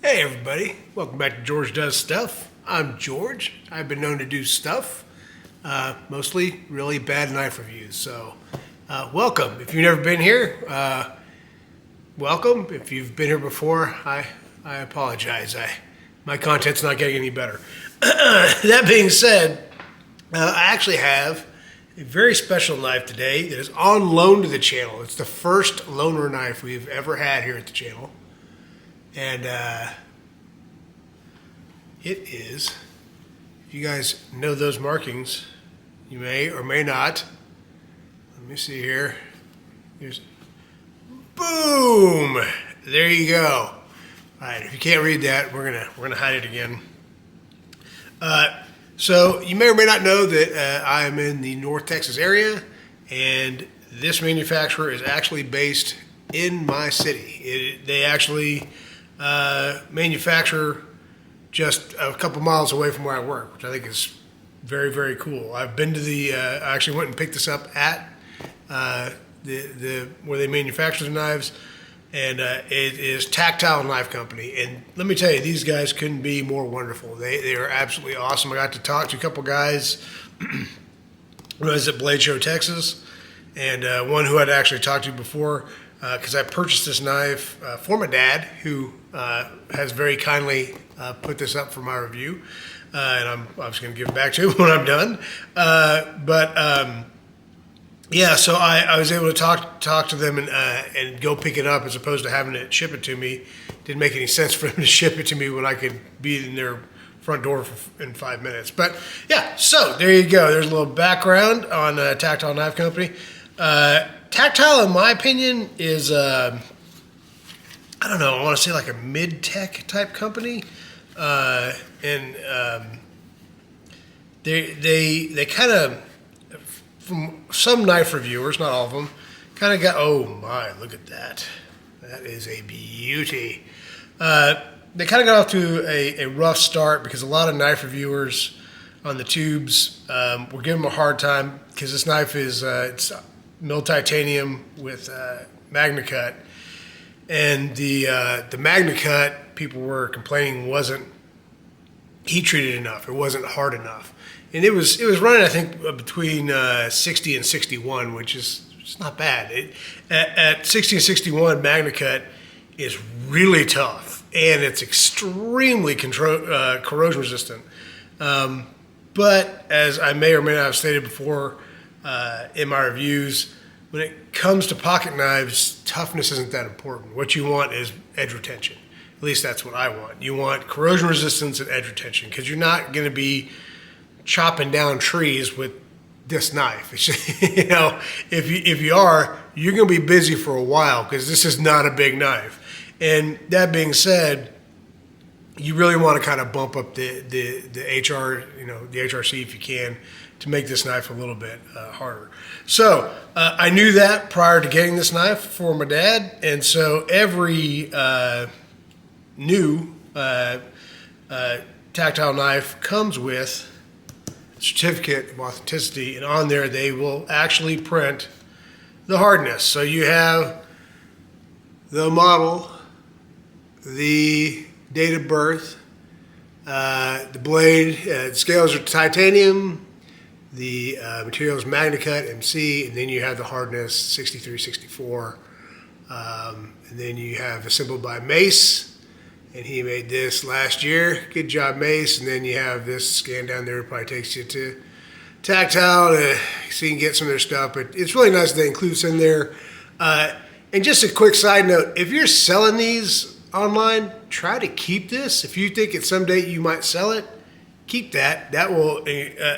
Hey everybody, welcome back to George Does Stuff. I'm George. I've been known to do stuff, mostly really bad knife reviews. So welcome. If you've never been here, welcome. If you've been here before, I apologize. My content's not getting any better. That being said, I actually have a very special knife today that is on loan to the channel. It's the first loaner knife we've ever had here at the channel. And it is, if you guys know those markings, you may or may not. Let me see here. There's, boom! There you go. All right, if you can't read that, we're gonna hide it again. So you may or may not know that I am in the North Texas area, and this manufacturer is actually based in my city. They actually manufacture just a couple miles away from where I work, which I think is very, very cool. I've been to I actually went and picked this up at where they manufacture the knives, and it is Tactile Knife Company. And let me tell you, these guys couldn't be more wonderful. They are absolutely awesome. I got to talk to a couple guys when I was at Blade Show, Texas, and one who I'd actually talked to before, because I purchased this knife for my dad, who has very kindly put this up for my review, and I'm obviously going to give it back to him when I'm done. Yeah, so I was able to talk to them and go pick it up as opposed to having to ship it to me. Didn't make any sense for them to ship it to me when I could be in their front door in 5 minutes. But yeah, so there you go. There's a little background on Tactile Knife Company. Tactile, in my opinion, is I don't know. I want to say like a mid-tech type company, and they kind of, from some knife reviewers, not all of them, kind of got, oh my, look at that. That is a beauty. They kind of got off to a rough start because a lot of knife reviewers on the tubes were giving them a hard time because this knife is it's milled titanium with Magnacut. And the Magnacut, people were complaining, wasn't heat treated enough. It wasn't hard enough. And it was running, I think, between 60 and 61, which is it's not bad. At 60 and 61, Magnacut is really tough, and it's extremely corrosion resistant. But as I may or may not have stated before in my reviews, when it comes to pocket knives, toughness isn't that important. What you want is edge retention. At least that's what I want. You want corrosion resistance and edge retention, because you're not going to be chopping down trees with this knife. It's just, if you are, you're going to be busy for a while because this is not a big knife. And that being said, you really want to kind of bump up the HR, the HRC if you can, to make this knife a little bit harder. So I knew that prior to getting this knife for my dad, and so every new tactile knife comes with a certificate of authenticity, and on there they will actually print the hardness. So you have the model, the date of birth, the blade, scales are titanium, the material is Magnacut MC, and then you have the hardness 63, 64, and then you have assembled by Mace, and he made this last year. Good job, Mace. And then you have this scan down there. It probably takes you to Tactile so you can get some of their stuff, but it's really nice that they include some in there. And just a quick side note, if you're selling these online, try to keep this. If you think at some date you might sell it, keep that. That will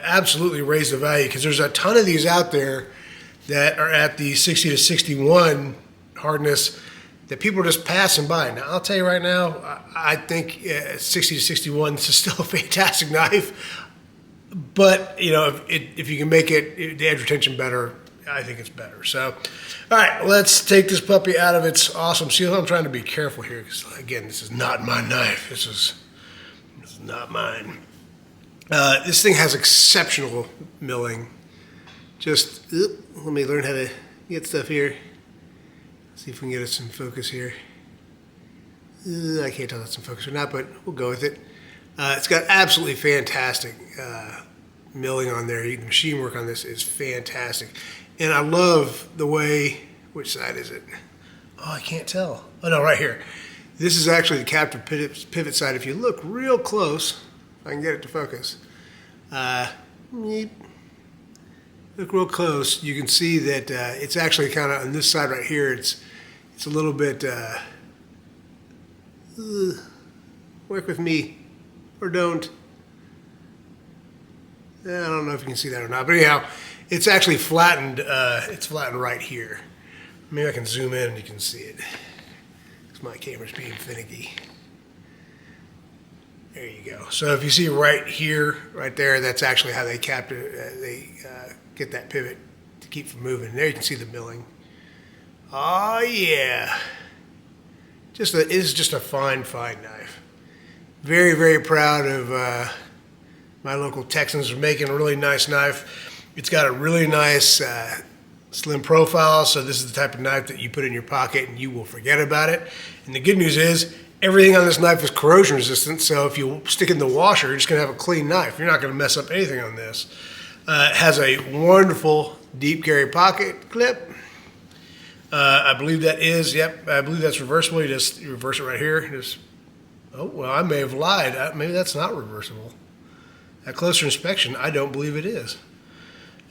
absolutely raise the value, because there's a ton of these out there that are at the 60 to 61 hardness that people are just passing by. Now, I'll tell you right now, I think 60 to 61, this is still a fantastic knife. But, if you can make it, the edge retention better, I think it's better. So, all right, let's take this puppy out of its awesome seal. I'm trying to be careful here because, again, this is not my knife. This is not mine. This thing has exceptional milling. Just, let me learn how to get stuff here. See if we can get us some focus here. I can't tell if that's in focus or not, but we'll go with it. It's got absolutely fantastic milling on there. The machine work on this is fantastic. And I love the way, which side is it? Oh, I can't tell. Oh, no, right here. This is actually the captive pivot side. If you look real close, I can get it to focus. Look real close, you can see that it's actually kind of on this side right here. It's a little bit. Work with me, or don't. I don't know if you can see that or not, but anyhow, it's actually flattened. It's flattened right here. Maybe I can zoom in and you can see it. Because my camera's being finicky. There you go. So if you see right here, right there, that's actually how they get that pivot to keep from moving. There you can see the milling. Oh yeah. It's just a fine, fine knife. Very, very proud of my local Texans for making a really nice knife. It's got a really nice slim profile, so this is the type of knife that you put in your pocket and you will forget about it. And the good news is everything on this knife is corrosion resistant, so if you stick it in the washer, you're just going to have a clean knife. You're not going to mess up anything on this. It has a wonderful deep carry pocket clip. I believe that is, yep, I believe that's reversible. You reverse it right here. Oh, well, I may have lied. Maybe that's not reversible. At closer inspection, I don't believe it is.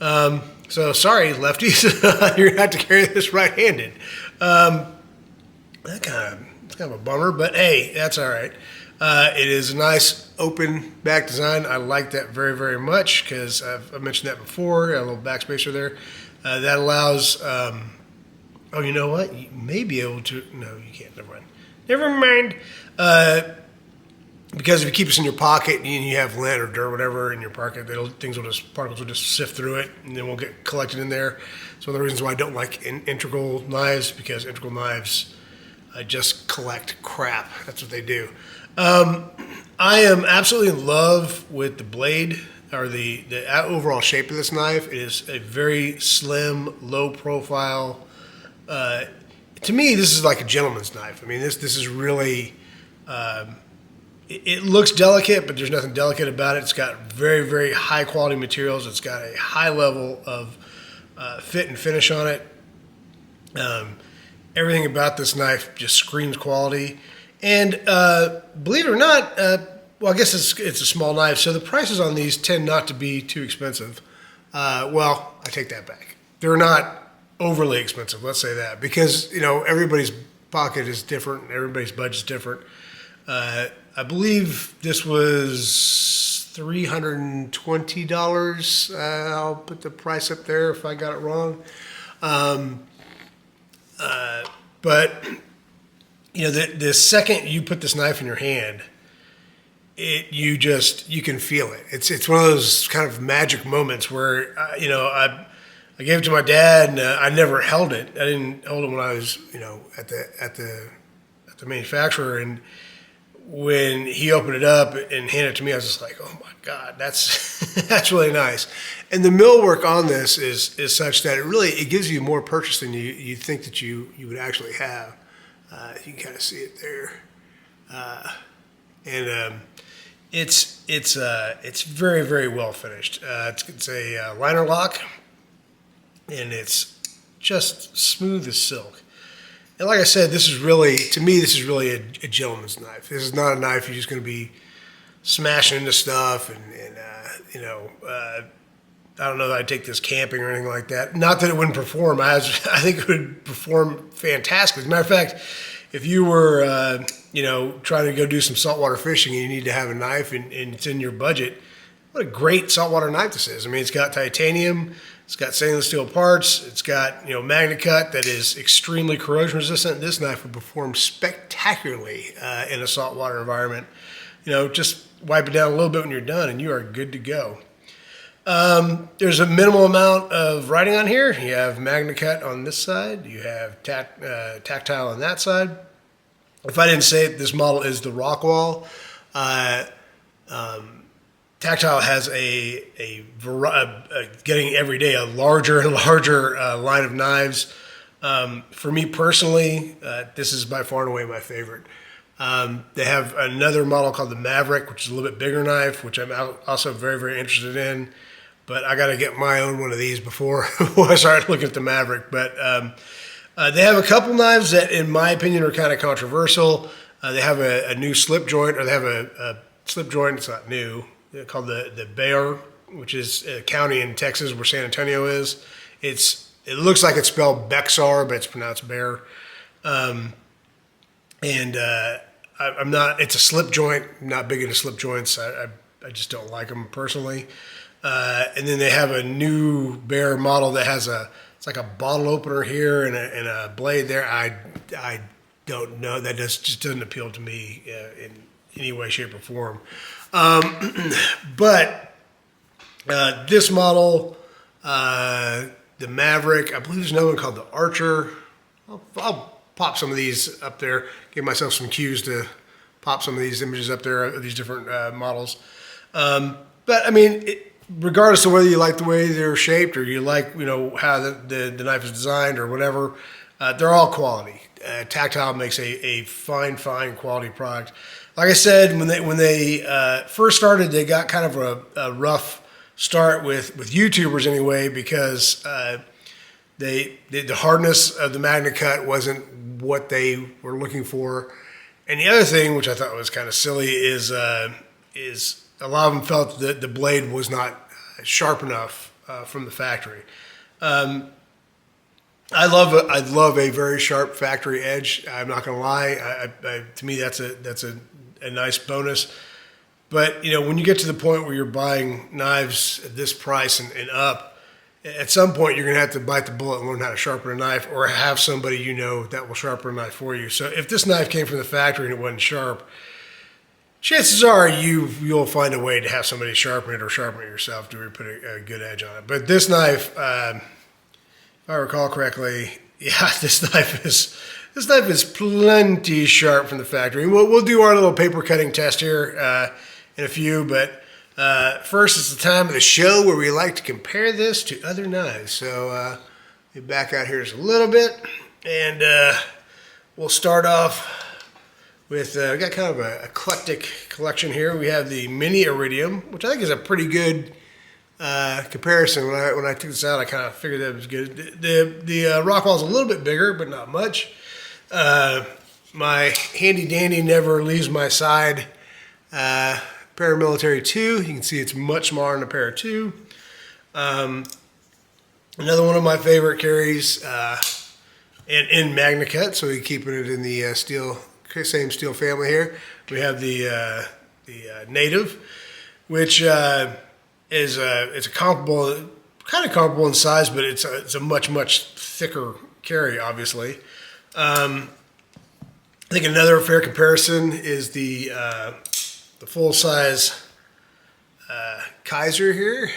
So sorry, lefties, you're going to have to carry this right-handed. It's kind of a bummer, but hey, that's all right. It is a nice open back design. I like that very, very much because I've mentioned that before. Got a little backspacer there. That allows... oh, you know what? You may be able to... No, you can't. Never mind. Never mind. Because if you keep this in your pocket and you have lint or dirt or whatever in your pocket, particles will just sift through it and then won't get collected in there. It's one of the reasons why I don't like integral knives, because integral knives just collect crap. That's what they do. I am absolutely in love with the blade, or the overall shape of this knife. It is a very slim, low profile. To me, this is like a gentleman's knife. I mean, this is really, it looks delicate, but there's nothing delicate about it. It's got very, very high quality materials. It's got a high level of fit and finish on it. Everything about this knife just screams quality. And believe it or not, well, I guess it's a small knife, so the prices on these tend not to be too expensive. Well, I take that back. They're not overly expensive, let's say that, because everybody's pocket is different, everybody's budget's different. I believe this was $320. I'll put the price up there if I got it wrong. But the second you put this knife in your hand, you can feel it. It's one of those kind of magic moments where I gave it to my dad, and I never held it. I didn't hold it when I was, at the manufacturer. And when he opened it up and handed it to me, I was just like, "Oh my God, that's really nice." And the mill work on this is such that it gives you more purchase than you think that you would actually have. You can kind of see it there, and it's very, very well finished. It's a liner lock. And it's just smooth as silk. And like I said, this is really a gentleman's knife. This is not a knife you're just going to be smashing into stuff and I don't know that I'd take this camping or anything like that. Not that it wouldn't perform. I think it would perform fantastically. As a matter of fact, if you were trying to go do some saltwater fishing and you need to have a knife and it's in your budget, what a great saltwater knife this is. I mean, it's got titanium. It's got stainless steel parts. It's got, Magnacut that is extremely corrosion resistant. This knife will perform spectacularly in a saltwater environment. Just wipe it down a little bit when you're done and you are good to go. There's a minimal amount of writing on here. You have Magnacut on this side. You have Tactile on that side. If I didn't say it, this model is the Rockwall. Tactile has getting every day a larger and larger line of knives. For me personally, this is by far and away my favorite. They have another model called the Maverick, which is a little bit bigger knife, which I'm also very, very interested in. But I got to get my own one of these before I start looking at the Maverick. But they have a couple knives that, in my opinion, are kind of controversial. They have a new slip joint, or they have a slip joint. It's not new. They're called the Bear, which is a county in Texas where San Antonio is. It looks like it's spelled Bexar, but it's pronounced Bear. I'm not. It's a slip joint. I'm not big into slip joints. I just don't like them personally. And then they have a new Bear model that has it's like a bottle opener here and a blade there. I don't know. That just doesn't appeal to me in any way, shape, or form. But this model, the Maverick, I believe there's another one called the Archer. I'll pop some of these up there, give myself some cues to pop some of these images up there of these different models. But I mean, regardless of whether you like the way they're shaped or you like, how the knife is designed or whatever, they're all quality. Tactile makes a fine quality product. Like I said, when they first started, they got kind of a rough start with YouTubers anyway, because the hardness of the Magnacut wasn't what they were looking for. And the other thing, which I thought was kind of silly, is a lot of them felt that the blade was not sharp enough from the factory. I love a very sharp factory edge. I'm not going to lie. To me, that's a nice bonus. But when you get to the point where you're buying knives at this price and up, at some point you're going to have to bite the bullet and learn how to sharpen a knife, or have somebody that will sharpen a knife for you. So if this knife came from the factory and it wasn't sharp, chances are you'll find a way to have somebody sharpen it or sharpen it yourself to really put a good edge on it. But this knife, if I recall correctly, this knife is plenty sharp from the factory. We'll do our little paper cutting test here in a few, but first it's the time of the show where we like to compare this to other knives. So let me back out here just a little bit, and we'll start off with, we got kind of an eclectic collection here. We have the Mini Iridium, which I think is a pretty good comparison. When I took this out, I kind of figured that was good. The Rockwall is a little bit bigger, but not much. My handy dandy never leaves my side. Paramilitary 2, you can see it's much smaller than a Para 2. Another one of my favorite carries, and in Magnacut, so we're keeping it in the same steel family here. We have the Native, which is it's a comparable, kind of comparable in size, but it's a much thicker carry, obviously. I think another fair comparison is the full-size Kaiser here,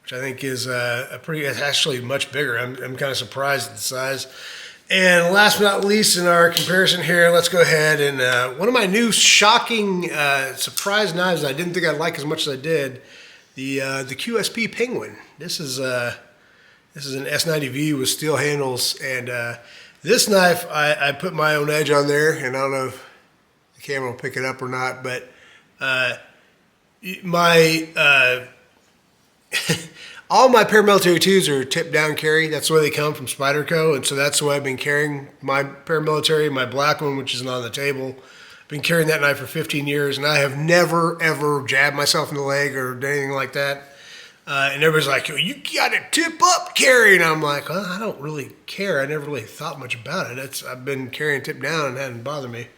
which I think is it's actually much bigger. I'm kind of surprised at the size. And last but not least in our comparison here, let's go ahead and one of my new shocking surprise knives I didn't think I'd like as much as I did, the QSP Penguin. This is an S90V with steel handles, and this knife I put my own edge on there, and I don't know if the camera will pick it up or not, but all my paramilitary 2s are tip down carry. That's the way they come from Spyderco, and so that's the way I've been carrying my paramilitary, my black one, which isn't on the table. I've been carrying that knife for 15 years, and I have never, ever jabbed myself in the leg or done anything like that. And everybody's like, you got to tip up carry, and I'm like, well, I don't really care. I never really thought much about it. I've been carrying tip down and it hadn't bothered me.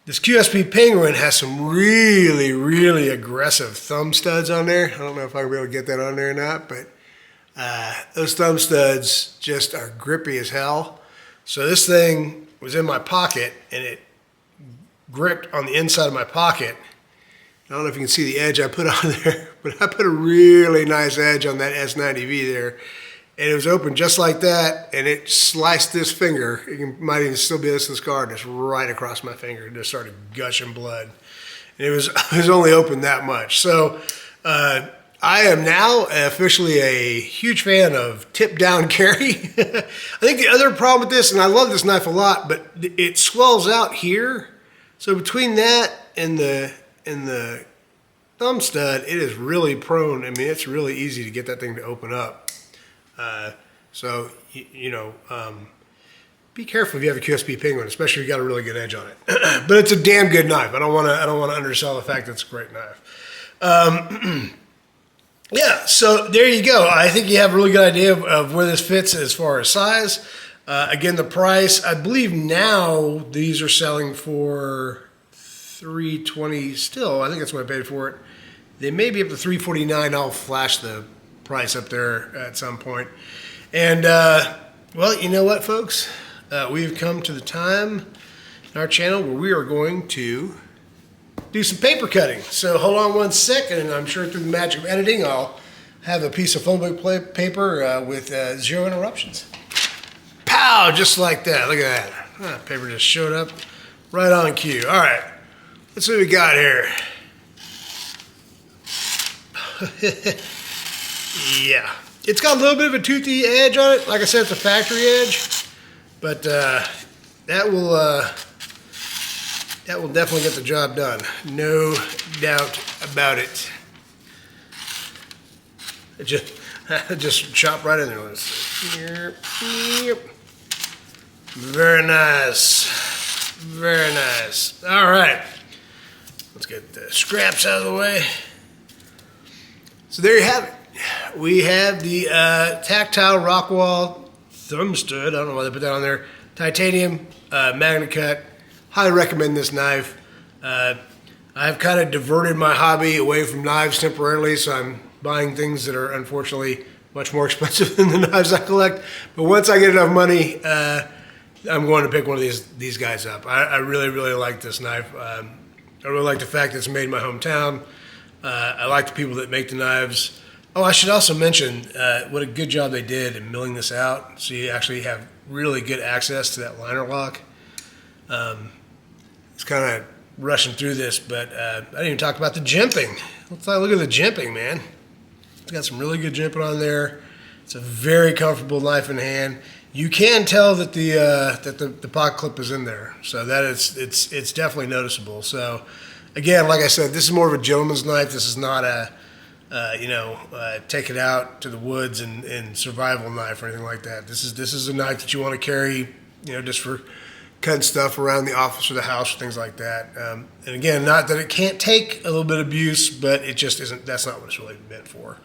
This QSP Penguin has some really aggressive thumb studs on there. I don't know if I'm going to be able to get that on there or not, but those thumb studs just are grippy as hell. So this thing was in my pocket, and it gripped on the inside of my pocket. I don't know if you can see the edge I put on there, but I put a really nice edge on that S90V there. And it was open just like that, and it sliced this finger. You might even still be able to see the scar, just right across my finger. It just started gushing blood. And it was only open that much. So I am now officially a huge fan of tip down carry. I think the other problem with this, and I love this knife a lot, but it swells out here. So between that and the thumb stud, it is really prone. I mean, it's really easy to get that thing to open up. So be careful if you have a QSP Penguin, especially if you got a really good edge on it. But it's a damn good knife. I don't want to undersell the fact that it's a great knife. Yeah, so there you go. I think you have a really good idea of where this fits as far as size. Again, the price, I believe now these are selling for $320 still. I think that's what I paid for it. They may be up to $349. I'll flash the price up there at some point. And, well, you know what, folks? We've come to the time in our channel where we are going to do some paper cutting. So hold on one second, and I'm sure through the magic of editing, I'll have a piece of photographic paper with 0 interruptions. Pow! Just like that. Look at that. Paper just showed up right on cue. All right. Let's see what we got here. Yeah. It's got a little bit of a toothy edge on it. Like I said, it's a factory edge. But that will definitely get the job done. No doubt about it. It just chop right in there. Let's see. Yep. Very nice. Very nice. All right. Let's get the scraps out of the way. So there you have it. We have the Tactile Rockwall thumb stud. I don't know why they put that on there. Titanium, Magnacut. Highly recommend this knife. I've kind of diverted my hobby away from knives temporarily, so I'm buying things that are unfortunately much more expensive than the knives I collect. But once I get enough money, I'm going to pick one of these guys up. I really, really like this knife. I really like the fact that it's made in my hometown. I like the people that make the knives. Oh, I should also mention what a good job they did in milling this out, so you actually have really good access to that liner lock. It's kind of rushing through this, but I didn't even talk about the jimping. Let's look at the jimping, man. It's got some really good jimping on there. It's a very comfortable knife in hand. You can tell that the pocket clip is in there, so that it's definitely noticeable. So again, like I said, this is more of a gentleman's knife. This is not a take it out to the woods and survival knife or anything like that. This is a knife that you want to carry, just for cutting stuff around the office or the house or things like that. And again, not that it can't take a little bit of abuse, but it just isn't. That's not what it's really meant for.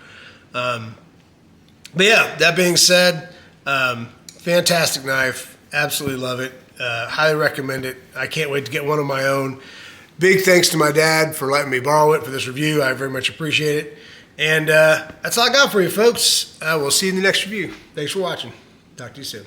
But yeah, that being said, fantastic knife. Absolutely love it. Highly recommend it. I can't wait to get one of my own. Big thanks to my dad for letting me borrow it for this review. I very much appreciate it. And that's all I got for you, folks. I will see you in the next review. Thanks for watching. Talk to you soon.